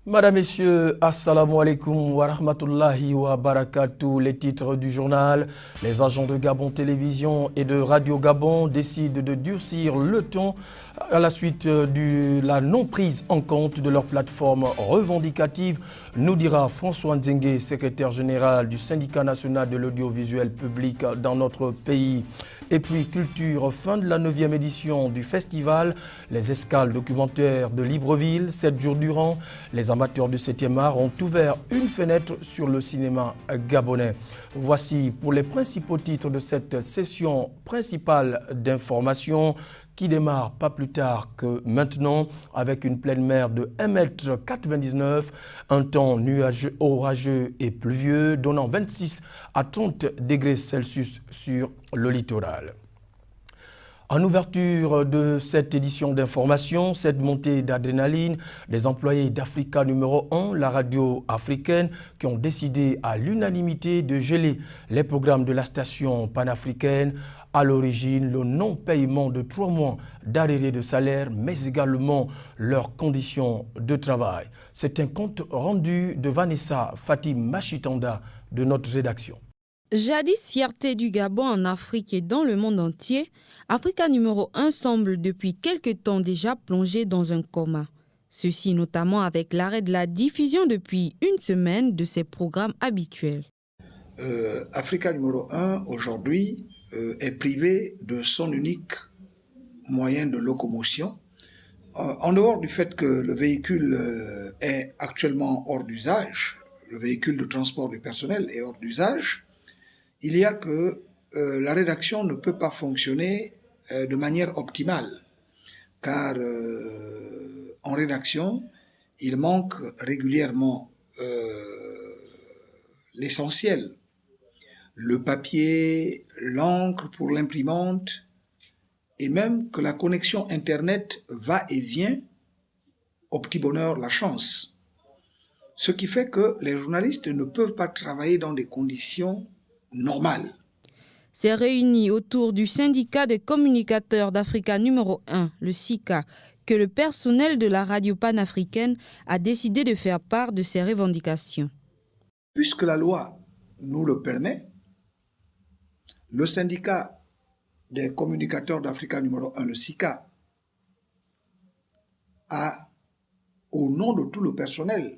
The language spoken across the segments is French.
Madame, Messieurs, Assalamu alaikum wa rahmatullahi wa barakatuh. Les titres du journal. Les agents de Gabon Télévision et de Radio Gabon décident de durcir le ton à la suite de la non-prise en compte de leur plateforme revendicative, nous dira François Nzengue, secrétaire général du syndicat national de l'audiovisuel public dans notre pays. Et puis culture, fin de la 9e édition du festival, les escales documentaires de Libreville, 7 jours durant. Les amateurs du 7e art ont ouvert une fenêtre sur le cinéma gabonais. Voici pour les principaux titres de cette session principale d'information qui démarre pas plus tard que maintenant avec une pleine mer de 1,99 m, un temps nuageux, orageux et pluvieux donnant 26 à 30 degrés Celsius sur le littoral. En ouverture de cette édition d'information, cette montée d'adrénaline, des employés d'Africa numéro 1, la radio africaine, qui ont décidé à l'unanimité de geler les programmes de la station panafricaine. À l'origine, le non-paiement de 3 mois d'arrêt de salaire, mais également leurs conditions de travail. C'est un compte rendu de Vanessa Fatim Machitanda de notre rédaction. Jadis fierté du Gabon en Afrique et dans le monde entier, Africa numéro 1 semble depuis quelque temps déjà plongé dans un coma. Ceci notamment avec l'arrêt de la diffusion depuis une semaine de ses programmes habituels. Africa numéro 1 aujourd'hui est privé de son unique moyen de locomotion. En dehors du fait que le véhicule est actuellement hors d'usage, le véhicule de transport du personnel est hors d'usage, il y a que la rédaction ne peut pas fonctionner de manière optimale, car en rédaction, il manque régulièrement l'essentiel, le papier, l'encre pour l'imprimante, et même que la connexion Internet va et vient, au petit bonheur, la chance. Ce qui fait que les journalistes ne peuvent pas travailler dans des conditions normales. C'est réuni autour du syndicat des communicateurs d'Africa numéro 1, le SICA, que le personnel de la radio panafricaine a décidé de faire part de ses revendications. Puisque la loi nous le permet, le syndicat des communicateurs d'Africa numéro 1, le SICA, a, au nom de tout le personnel,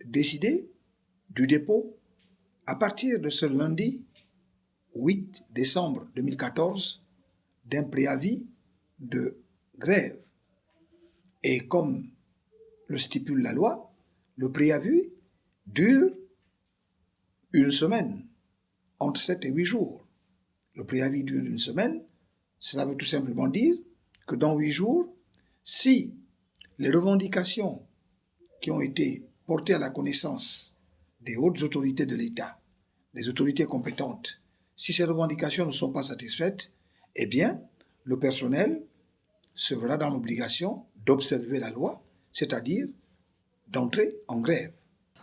décidé du dépôt à partir de ce lundi 8 décembre 2014 d'un préavis de grève. Et comme le stipule la loi, le préavis dure une semaine, entre 7 et 8 jours. Le préavis dure une semaine, cela veut tout simplement dire que dans 8 jours, si les revendications qui ont été portées à la connaissance des hautes autorités de l'État, des autorités compétentes, si ces revendications ne sont pas satisfaites, eh bien, le personnel se verra dans l'obligation d'observer la loi, c'est-à-dire d'entrer en grève.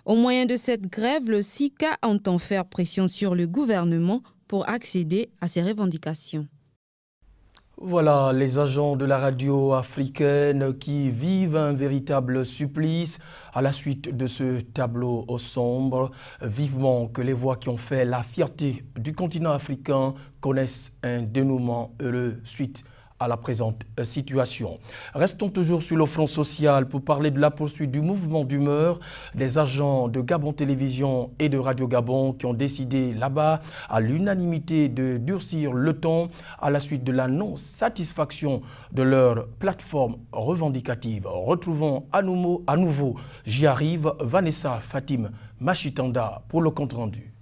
Au moyen de cette grève, le SICA entend faire pression sur le gouvernement pour accéder à ces revendications. Voilà les agents de la radio africaine qui vivent un véritable supplice à la suite de ce tableau sombre. Vivement que les voix qui ont fait la fierté du continent africain connaissent un dénouement heureux suite à la présente situation. Restons toujours sur le front social pour parler de la poursuite du mouvement d'humeur des agents de Gabon Télévision et de Radio Gabon qui ont décidé là-bas à l'unanimité de durcir le ton à la suite de la non-satisfaction de leur plateforme revendicative. Retrouvons à nouveau, j'y arrive, Vanessa Fatim Machitanda pour le compte-rendu.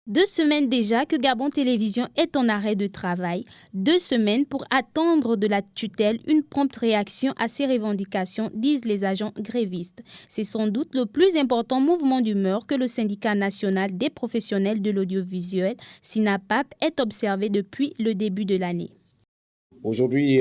2 semaines déjà que Gabon Télévision est en arrêt de travail. 2 semaines pour attendre de la tutelle une prompte réaction à ces revendications, disent les agents grévistes. C'est sans doute le plus important mouvement d'humeur que le syndicat national des professionnels de l'audiovisuel, SINAPAP, est observé depuis le début de l'année. Aujourd'hui,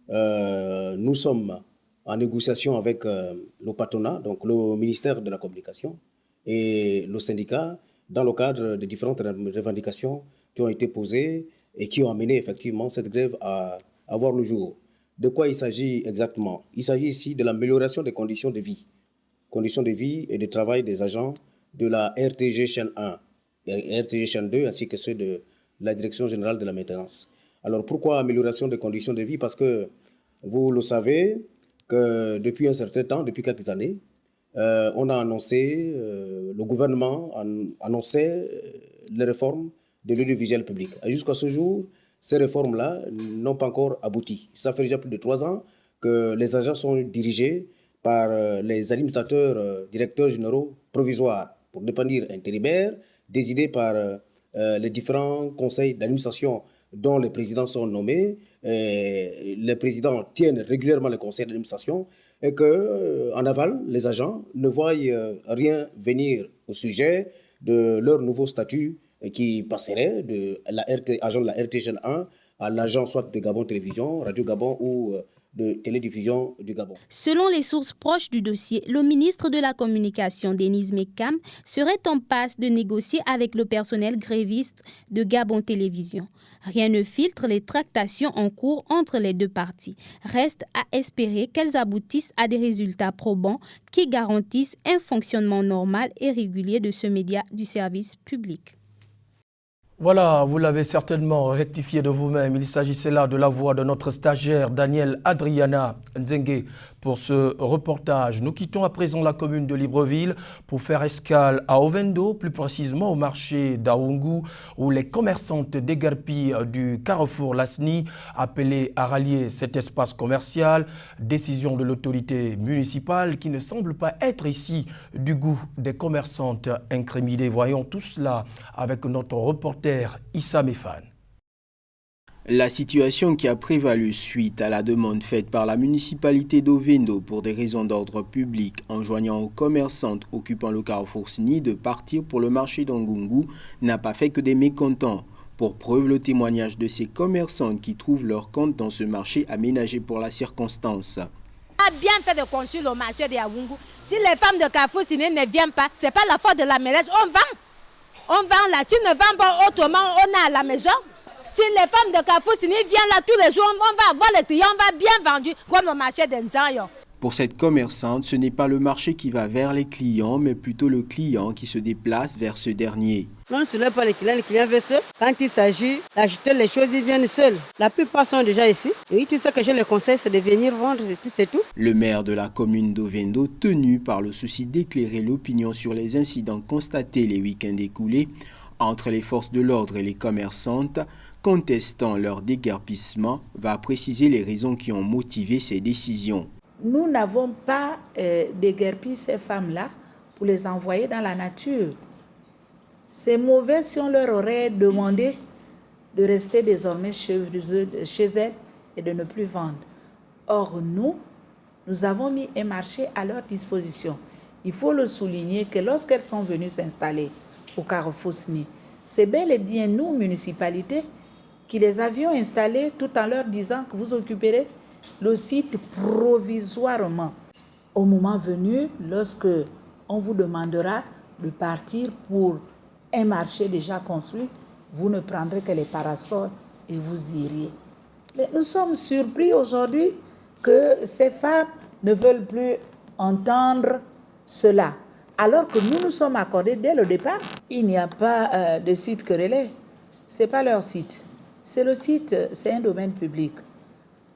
nous sommes en négociation avec le patronat, donc le ministère de la Communication et le syndicat, dans le cadre des différentes revendications qui ont été posées et qui ont amené effectivement cette grève à voir le jour. De quoi il s'agit exactement? Il s'agit ici de l'amélioration des conditions de vie conditions de vie et de travail des agents de la RTG chaîne 1 et RTG chaîne 2 ainsi que ceux de la Direction générale de la maintenance. Alors pourquoi amélioration des conditions de vie? Parce que vous le savez que depuis un certain temps, depuis quelques années, on a annoncé, le gouvernement annonçait les réformes de l'audiovisuel public. Jusqu'à ce jour, ces réformes-là n'ont pas encore abouti. Ça fait déjà plus de 3 ans que les agents sont dirigés par les administrateurs, directeurs généraux provisoires pour dépendir intérimaires, décidés par les différents conseils d'administration dont les présidents sont nommés. Les présidents tiennent régulièrement les conseils d'administration et qu'en aval, les agents ne voient rien venir au sujet de leur nouveau statut qui passerait de l'agent de la RTG 1 à l'agent soit de Gabon Télévision, Radio Gabon ou de télédiffusion du Gabon. Selon les sources proches du dossier, le ministre de la Communication, Denis Mekam, serait en passe de négocier avec le personnel gréviste de Gabon Télévision. Rien ne filtre les tractations en cours entre les deux parties. Reste à espérer qu'elles aboutissent à des résultats probants qui garantissent un fonctionnement normal et régulier de ce média du service public. Voilà, vous l'avez certainement rectifié de vous-même. Il s'agissait là de la voix de notre stagiaire Daniel Adriana Nzengue pour ce reportage. Nous quittons à présent la commune de Libreville pour faire escale à Ovendo, plus précisément au marché d'Aoungou, où les commerçantes déguerpies du carrefour Lasni appelaient à rallier cet espace commercial. Décision de l'autorité municipale qui ne semble pas être ici du goût des commerçantes incriminées. Voyons tout cela avec notre reporter Issa Mefan. La situation qui a prévalu suite à la demande faite par la municipalité d'Ovendo pour des raisons d'ordre public enjoignant aux commerçantes occupant le carrefour Sini de partir pour le marché d'Angungu n'a pas fait que des mécontents. Pour preuve, le témoignage de ces commerçantes qui trouvent leur compte dans ce marché aménagé pour la circonstance. On a bien fait de construire le marché d'Angungu. Si les femmes de Carrefour Sini ne viennent pas, ce n'est pas la faute de la mairesse, on vend. On vend là, si on ne vend pas autrement, on a à la maison. Si les femmes de Carrefour Sini viennent là tous les jours, on va avoir les clients, on va bien vendre comme le marché d'Enzayo. Pour cette commerçante, ce n'est pas le marché qui va vers les clients, mais plutôt le client qui se déplace vers ce dernier. Non, ce n'est pas les clients viennent seuls. Quand il s'agit d'acheter les choses, ils viennent seuls. La plupart sont déjà ici. Et tout ce que je les conseille, c'est de venir vendre, c'est tout. Le maire de la commune d'Ovendo, tenu par le souci d'éclairer l'opinion sur les incidents constatés les week-ends écoulés entre les forces de l'ordre et les commerçantes, contestant leur déguerpissement, va préciser les raisons qui ont motivé ces décisions. Nous n'avons pas déguerpi ces femmes-là pour les envoyer dans la nature. C'est mauvais si on leur aurait demandé de rester désormais chez elles et de ne plus vendre. Or, nous avons mis un marché à leur disposition. Il faut le souligner que lorsqu'elles sont venues s'installer au Carrefour Sini, c'est bel et bien nous, municipalité, qui les avions installés tout en leur disant que vous occuperez le site provisoirement. Au moment venu, lorsque on vous demandera de partir pour un marché déjà construit, vous ne prendrez que les parasols et vous iriez. Mais nous sommes surpris aujourd'hui que ces femmes ne veulent plus entendre cela. Alors que nous nous sommes accordés dès le départ. Il n'y a pas de site querellé. Ce n'est pas leur site. C'est le site, c'est un domaine public.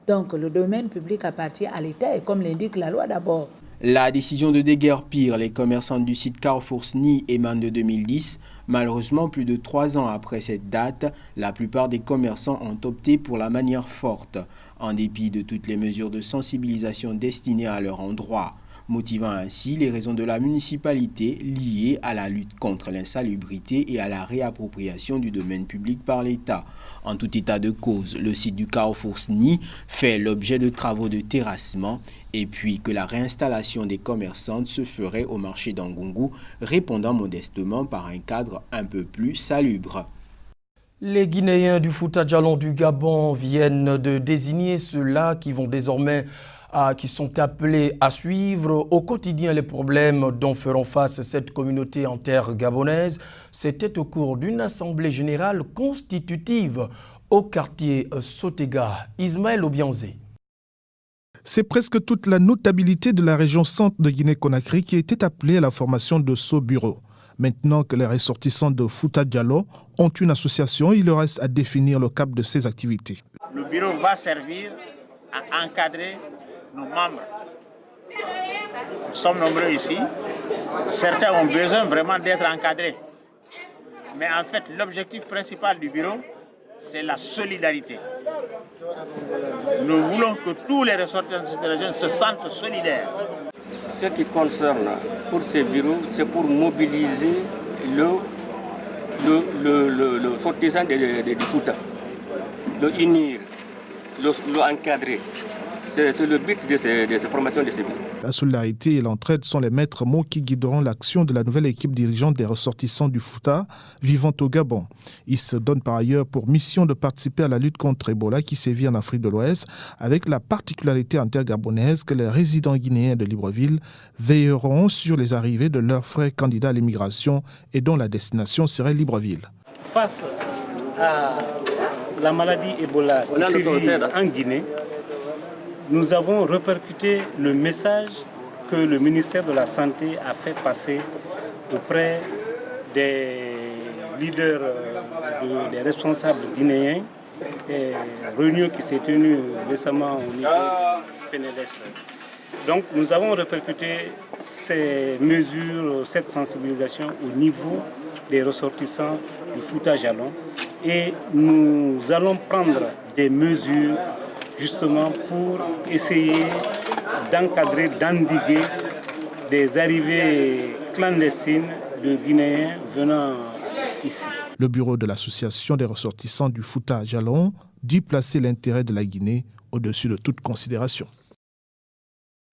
Donc le domaine public appartient à l'État et comme l'indique la loi d'abord. La décision de déguerpir les commerçantes du site Carrefour Sini émane de 2010. Malheureusement, plus de 3 ans après cette date, la plupart des commerçants ont opté pour la manière forte, en dépit de toutes les mesures de sensibilisation destinées à leur endroit, motivant ainsi les raisons de la municipalité liées à la lutte contre l'insalubrité et à la réappropriation du domaine public par l'État. En tout état de cause, le site du Carrefour Sini fait l'objet de travaux de terrassement et puis que la réinstallation des commerçantes se ferait au marché d'Angungu, répondant modestement par un cadre un peu plus salubre. Les Guinéens du Fouta Djallon du Gabon viennent de désigner ceux-là qui vont désormais qui sont appelés à suivre au quotidien les problèmes dont feront face cette communauté en terre gabonaise. C'était au cours d'une assemblée générale constitutive au quartier Sotega. Ismaël Obianzé. C'est presque toute la notabilité de la région centre de Guinée-Conakry qui était appelée à la formation de ce bureau. Maintenant que les ressortissants de Fouta Djallon ont une association, il leur reste à définir le cap de ces activités. Le bureau va servir à encadrer nos membres. Nous sommes nombreux ici. Certains ont besoin vraiment d'être encadrés. Mais en fait, l'objectif principal du bureau, c'est la solidarité. Nous voulons que tous les ressortissants de cette région se sentent solidaires. Ce qui concerne pour ces bureaux, c'est pour mobiliser le sortissant du Fouta, le unir, le encadrer. C'est le but de ces formations de ces bureaux. La solidarité et l'entraide sont les maîtres mots qui guideront l'action de la nouvelle équipe dirigeante des ressortissants du Fouta vivant au Gabon. Ils se donnent par ailleurs pour mission de participer à la lutte contre Ebola qui sévit en Afrique de l'Ouest, avec la particularité intergabonaise que les résidents guinéens de Libreville veilleront sur les arrivées de leurs frères candidats à l'immigration et dont la destination serait Libreville. Face à la maladie Ebola qui sévit en Guinée, nous avons répercuté le message que le ministère de la Santé a fait passer auprès des leaders, des responsables guinéens, et réunion qui s'est tenue récemment au niveau du PNLS. Donc nous avons répercuté ces mesures, cette sensibilisation au niveau des ressortissants du Fouta Djallon et nous allons prendre des mesures justement pour essayer d'encadrer, d'endiguer des arrivées clandestines de Guinéens venant ici. Le bureau de l'association des ressortissants du Fouta Djallon dit placer l'intérêt de la Guinée au-dessus de toute considération.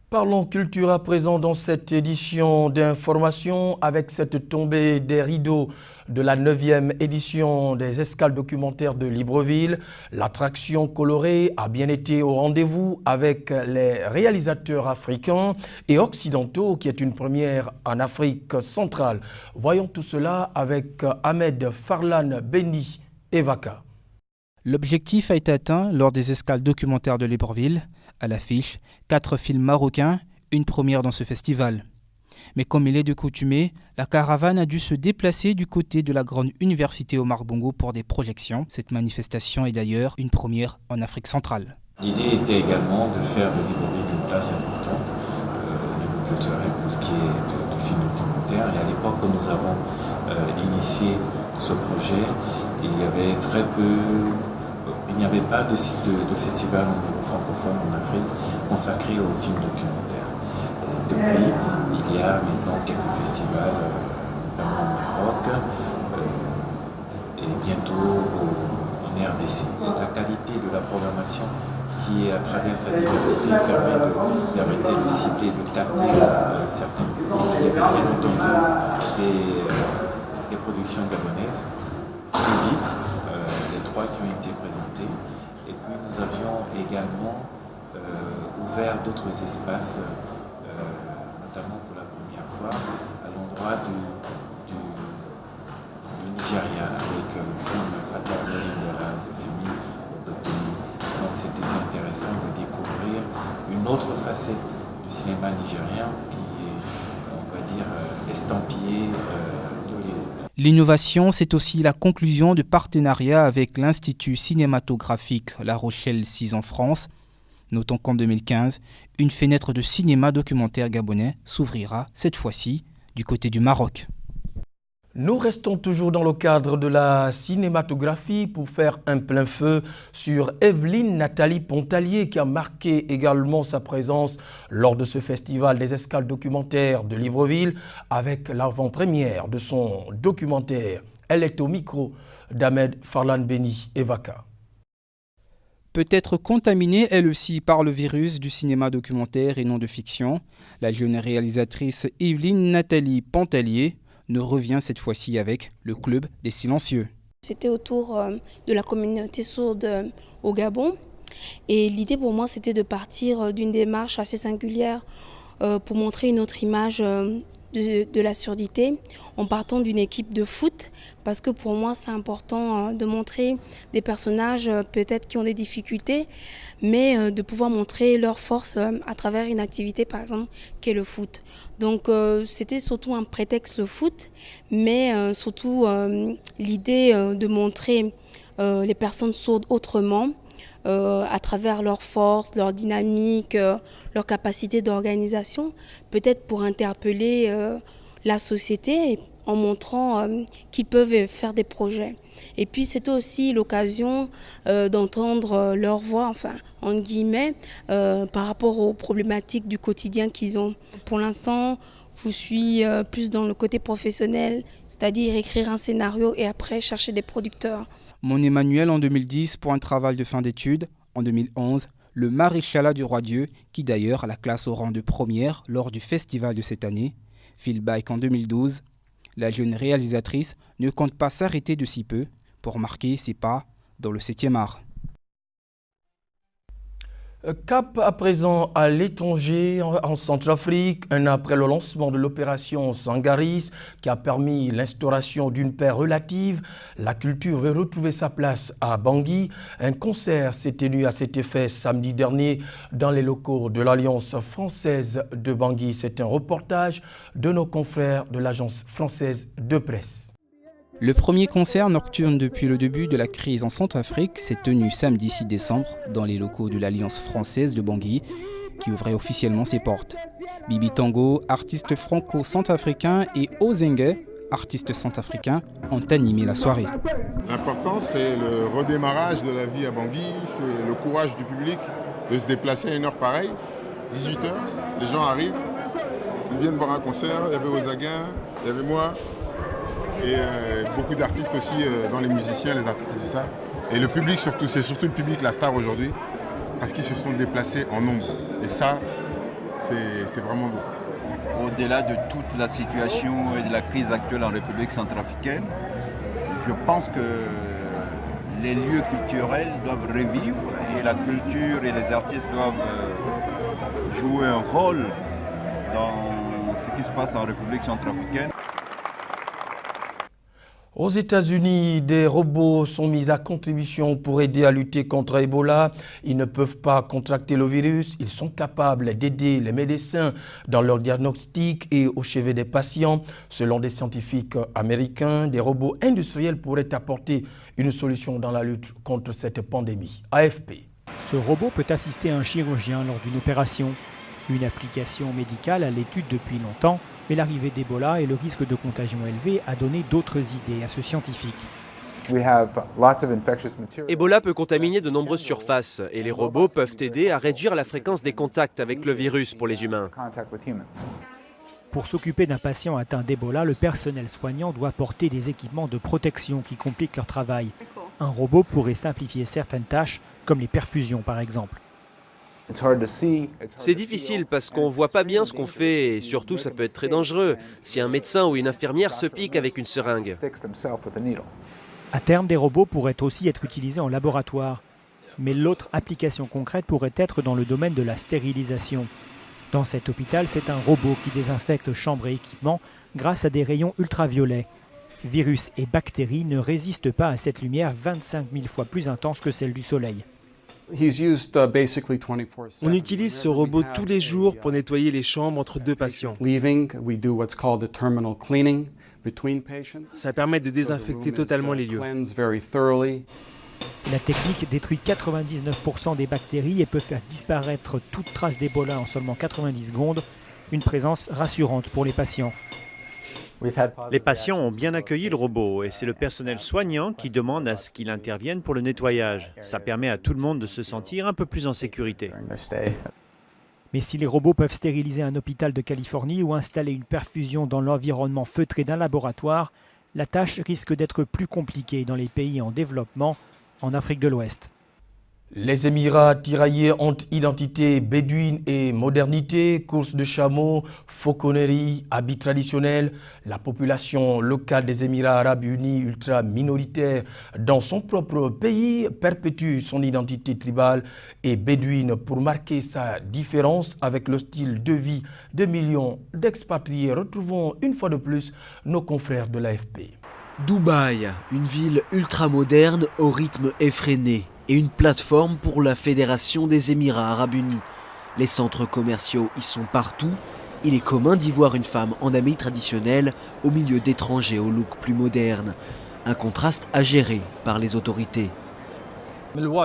Parlons culture à présent dans cette édition d'information avec cette tombée des rideaux de la 9e édition des escales documentaires de Libreville. L'attraction colorée a bien été au rendez-vous avec les réalisateurs africains et occidentaux qui est une première en Afrique centrale. Voyons tout cela avec Ahmed Farlan Beni Evaka. L'objectif a été atteint lors des escales documentaires de Libreville. À l'affiche, 4 films marocains, une première dans ce festival. Mais comme il est de coutume, la caravane a dû se déplacer du côté de la grande université Omar Bongo pour des projections. Cette manifestation est d'ailleurs une première en Afrique centrale. L'idée était également de faire de Libreville une place importante au niveau culturel pour ce qui est de films documentaires. Et à l'époque où nous avons initié ce projet, il n'y avait pas de site de festival au niveau francophone en Afrique consacré aux films documentaires. Depuis, il y a maintenant quelques festivals, notamment au Maroc et bientôt en RDC. La qualité de la programmation qui, à travers sa diversité, permettait de cibler, de capter certains publics. Il y avait bien entendu des productions gabonaises, inédites, les 3 qui ont été présentées. Et puis nous avions également ouvert d'autres espaces, notamment pour la première fois à l'endroit du Nigeria avec le film Fata Lolindola de Femi Odokuni. Donc c'était intéressant de découvrir une autre facette du cinéma nigérien qui est, on va dire, estampillé d'Hollywood. L'innovation, c'est aussi la conclusion de partenariats avec l'Institut cinématographique La Rochelle 6 en France. Notons qu'en 2015, une fenêtre de cinéma documentaire gabonais s'ouvrira, cette fois-ci, du côté du Maroc. Nous restons toujours dans le cadre de la cinématographie pour faire un plein feu sur Evelyne Nathalie Pontalier qui a marqué également sa présence lors de ce festival des escales documentaires de Libreville avec l'avant-première de son documentaire. Elle est au micro d'Ahmed Farlan Beni Evaka. Peut-être contaminée elle aussi par le virus du cinéma documentaire et non de fiction, la jeune réalisatrice Evelyne Nathalie Pontalier ne revient cette fois-ci avec le Club des Silencieux. C'était autour de la communauté sourde au Gabon et l'idée pour moi c'était de partir d'une démarche assez singulière pour montrer une autre image de la surdité en partant d'une équipe de foot, parce que pour moi c'est important de montrer des personnages peut-être qui ont des difficultés, mais de pouvoir montrer leur force à travers une activité par exemple qui est le foot. Donc c'était surtout un prétexte le foot, mais surtout l'idée de montrer les personnes sourdes autrement, à travers leur force, leur dynamique, leur capacité d'organisation, peut-être pour interpeller la société en montrant qu'ils peuvent faire des projets. Et puis c'était aussi l'occasion d'entendre leur voix, enfin en guillemets, par rapport aux problématiques du quotidien qu'ils ont. Pour l'instant, je suis plus dans le côté professionnel, c'est-à-dire écrire un scénario et après chercher des producteurs. Mon Emmanuel en 2010 pour un travail de fin d'études. En 2011, le Maréchalat du Roi-Dieu, qui d'ailleurs la classe au rang de première lors du festival de cette année. Phil Bike en 2012. La jeune réalisatrice ne compte pas s'arrêter de si peu pour marquer ses pas dans le 7e art. Cap à présent à l'étranger, en Centrafrique, un an après le lancement de l'opération Sangaris qui a permis l'instauration d'une paix relative, la culture veut retrouver sa place à Bangui. Un concert s'est tenu à cet effet samedi dernier dans les locaux de l'Alliance française de Bangui. C'est un reportage de nos confrères de l'Agence française de presse. Le premier concert nocturne depuis le début de la crise en Centrafrique s'est tenu samedi 6 décembre dans les locaux de l'Alliance française de Bangui qui ouvrait officiellement ses portes. Bibi Tango, artiste franco-centrafricain, et Ozengue, artiste centrafricain, ont animé la soirée. L'important, c'est le redémarrage de la vie à Bangui, c'est le courage du public de se déplacer à une heure pareille, 18h, les gens arrivent, ils viennent voir un concert, il y avait Ozaguin, il y avait moi, et beaucoup d'artistes aussi, dans les musiciens, les artistes et tout ça. Et le public surtout, c'est surtout le public la star aujourd'hui, parce qu'ils se sont déplacés en nombre. Et ça, c'est vraiment beau. Au-delà de toute la situation et de la crise actuelle en République centrafricaine, je pense que les lieux culturels doivent revivre et la culture et les artistes doivent jouer un rôle dans ce qui se passe en République centrafricaine. Aux États-Unis, des robots sont mis à contribution pour aider à lutter contre Ebola. Ils ne peuvent pas contracter le virus. Ils sont capables d'aider les médecins dans leur diagnostic et au chevet des patients. Selon des scientifiques américains, des robots industriels pourraient apporter une solution dans la lutte contre cette pandémie. AFP. Ce robot peut assister un chirurgien lors d'une opération. Une application médicale à l'étude depuis longtemps, mais l'arrivée d'Ebola et le risque de contagion élevé a donné d'autres idées à ce scientifique. Ebola peut contaminer de nombreuses surfaces et les robots peuvent aider à réduire la fréquence des contacts avec le virus pour les humains. Pour s'occuper d'un patient atteint d'Ebola, le personnel soignant doit porter des équipements de protection qui compliquent leur travail. Un robot pourrait simplifier certaines tâches, comme les perfusions par exemple. C'est difficile parce qu'on ne voit pas bien ce qu'on fait et surtout ça peut être très dangereux si un médecin ou une infirmière se pique avec une seringue. À terme, des robots pourraient aussi être utilisés en laboratoire. Mais l'autre application concrète pourrait être dans le domaine de la stérilisation. Dans cet hôpital, c'est un robot qui désinfecte chambres et équipements grâce à des rayons ultraviolets. Virus et bactéries ne résistent pas à cette lumière 25 000 fois plus intense que celle du soleil. On utilise ce robot tous les jours pour nettoyer les chambres entre deux patients. Ça permet de désinfecter totalement les lieux. La technique détruit 99% des bactéries et peut faire disparaître toute trace d'Ebola en seulement 90 secondes, une présence rassurante pour les patients. Les patients ont bien accueilli le robot et c'est le personnel soignant qui demande à ce qu'il intervienne pour le nettoyage. Ça permet à tout le monde de se sentir un peu plus en sécurité. Mais si les robots peuvent stériliser un hôpital de Californie ou installer une perfusion dans l'environnement feutré d'un laboratoire, la tâche risque d'être plus compliquée dans les pays en développement, en Afrique de l'Ouest. Les Émirats tiraillés entre identité bédouine et modernité, course de chameaux, fauconnerie, habits traditionnels. La population locale des Émirats arabes unis, ultra minoritaire dans son propre pays, perpétue son identité tribale et bédouine pour marquer sa différence avec le style de vie de millions d'expatriés. Retrouvons une fois de plus nos confrères de l'AFP. Dubaï, une ville ultra-moderne au rythme effréné et une plateforme pour la Fédération des Émirats arabes unis. Les centres commerciaux y sont partout. Il est commun d'y voir une femme en habit traditionnel au milieu d'étrangers au look plus moderne. Un contraste à gérer par les autorités. Nous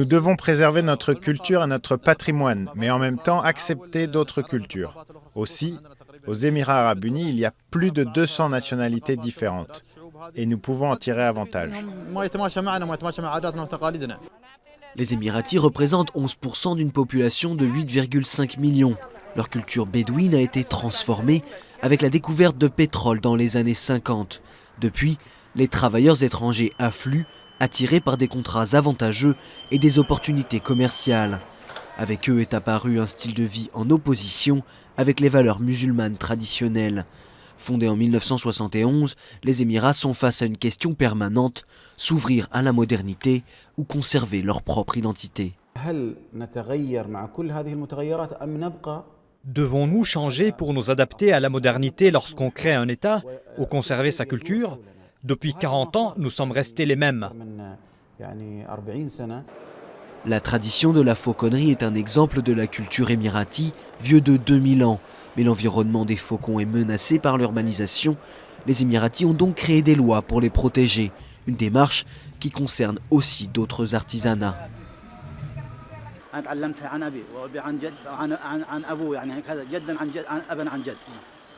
devons préserver notre culture et notre patrimoine, mais en même temps accepter d'autres cultures. Aussi, aux Émirats arabes unis, il y a plus de 200 nationalités différentes et nous pouvons en tirer avantage. Les Émiratis représentent 11% d'une population de 8,5 millions. Leur culture bédouine a été transformée avec la découverte de pétrole dans les années 50. Depuis, les travailleurs étrangers affluent, attirés par des contrats avantageux et des opportunités commerciales. Avec eux est apparu un style de vie en opposition avec les valeurs musulmanes traditionnelles. Fondés en 1971, les Émirats sont face à une question permanente, s'ouvrir à la modernité ou conserver leur propre identité. Devons-nous changer pour nous adapter à la modernité lorsqu'on crée un État ou conserver sa culture? Depuis 40 ans, nous sommes restés les mêmes. La tradition de la fauconnerie est un exemple de la culture émirati, vieux de 2000 ans. Mais l'environnement des faucons est menacé par l'urbanisation. Les Émiratis ont donc créé des lois pour les protéger. Une démarche qui concerne aussi d'autres artisanats.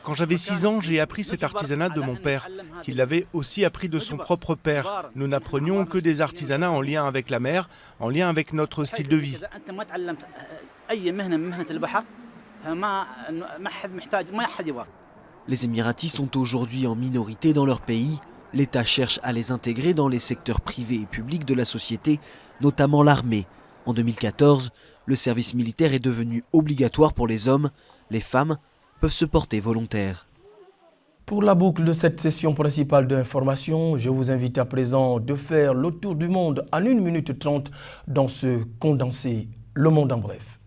Quand j'avais 6 ans, j'ai appris cet artisanat de mon père, qui l'avait aussi appris de son propre père. Nous n'apprenions que des artisanats en lien avec la mer, en lien avec notre style de vie. Les Émiratis sont aujourd'hui en minorité dans leur pays. L'État cherche à les intégrer dans les secteurs privés et publics de la société, notamment l'armée. En 2014, le service militaire est devenu obligatoire pour les hommes. Les femmes peuvent se porter volontaires. Pour la boucle de cette session principale d'information, je vous invite à présent de faire le tour du monde en 1 minute 30 dans ce condensé Le Monde en bref.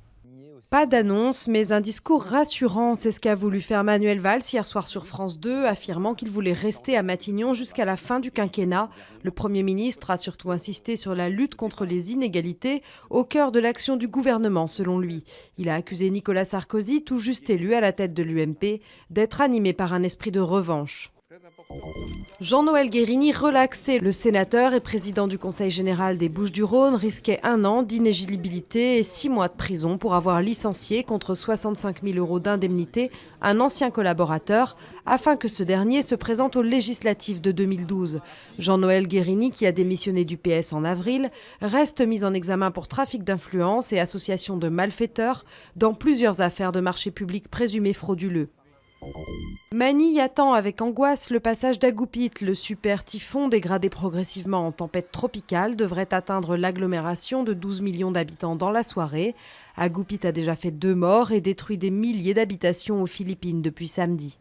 Pas d'annonce, mais un discours rassurant, c'est ce qu'a voulu faire Manuel Valls hier soir sur France 2, affirmant qu'il voulait rester à Matignon jusqu'à la fin du quinquennat. Le Premier ministre a surtout insisté sur la lutte contre les inégalités, au cœur de l'action du gouvernement selon lui. Il a accusé Nicolas Sarkozy, tout juste élu à la tête de l'UMP, d'être animé par un esprit de revanche. Jean-Noël Guérini relaxé. Le sénateur et président du Conseil général des Bouches-du-Rhône risquait 1 an d'inéligibilité et 6 mois de prison pour avoir licencié contre 65 000 € d'indemnité un ancien collaborateur afin que ce dernier se présente aux législatives de 2012. Jean-Noël Guérini, qui a démissionné du PS en avril, reste mis en examen pour trafic d'influence et association de malfaiteurs dans plusieurs affaires de marché public présumés frauduleux. Manille attend avec angoisse le passage d'Agupit. Le super typhon, dégradé progressivement en tempête tropicale, devrait atteindre l'agglomération de 12 millions d'habitants dans la soirée. Agupit a déjà fait 2 morts et détruit des milliers d'habitations aux Philippines depuis samedi.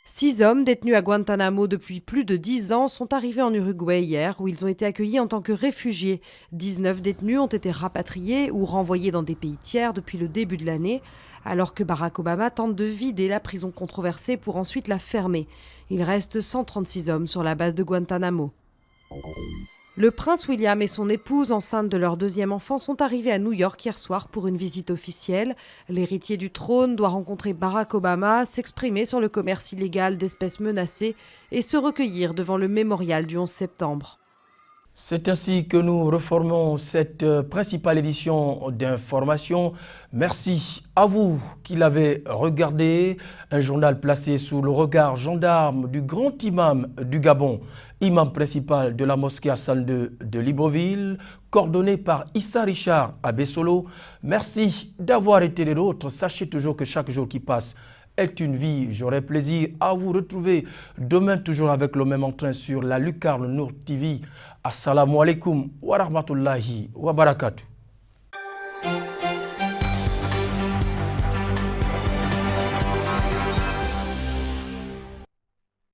6 hommes détenus à Guantanamo depuis plus de 10 ans sont arrivés en Uruguay hier, où ils ont été accueillis en tant que réfugiés. 19 détenus ont été rapatriés ou renvoyés dans des pays tiers depuis le début de l'année, alors que Barack Obama tente de vider la prison controversée pour ensuite la fermer. Il reste 136 hommes sur la base de Guantanamo. Le prince William et son épouse, enceinte de leur 2e enfant, sont arrivés à New York hier soir pour une visite officielle. L'héritier du trône doit rencontrer Barack Obama, s'exprimer sur le commerce illégal d'espèces menacées et se recueillir devant le mémorial du 11 septembre. C'est ainsi que nous reformons cette principale édition d'information. Merci à vous qui l'avez regardé. Un journal placé sous le regard gendarme du grand imam du Gabon, imam principal de la mosquée Hassan II de Libreville, coordonné par Issa Richard à Bessolo. Merci d'avoir été des nôtres. Sachez toujours que chaque jour qui passe est une vie. J'aurai plaisir à vous retrouver demain toujours avec le même entrain sur la Lucarne Nour TV. Assalamu alaikum wa rahmatullahi wa barakatuh.